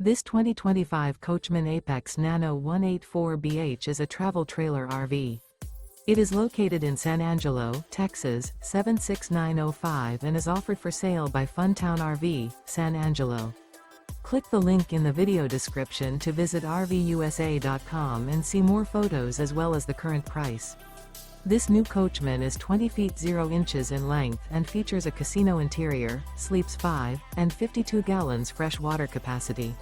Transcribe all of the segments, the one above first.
This 2025 Coachmen Apex Nano 184BH is a travel trailer RV. It is located in San Angelo, Texas, 76905 and is offered for sale by Funtown RV, San Angelo. Click the link in the video description to visit RVUSA.com and see more photos as well as the current price. This new Coachmen is 20 feet 0 inches in length and features a casino interior, sleeps 5, and 52 gallons fresh water capacity.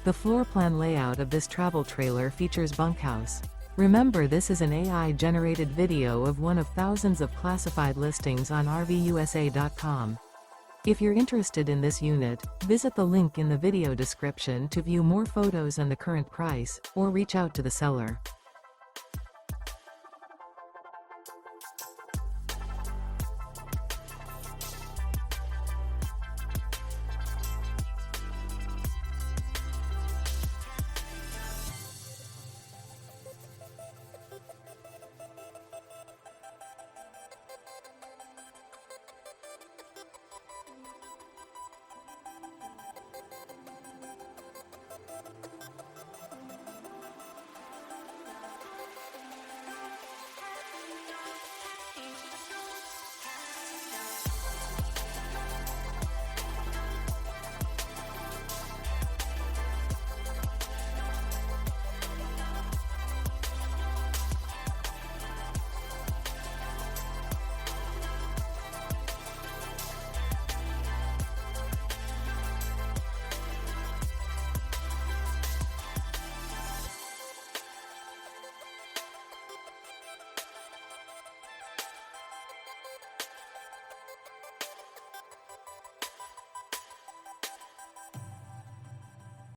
The floor plan layout of this travel trailer features bunkhouse. Remember, this is an AI-generated video of one of thousands of classified listings on RVUSA.com. If you're interested in this unit, visit the link in the video description to view more photos and the current price, or reach out to the seller.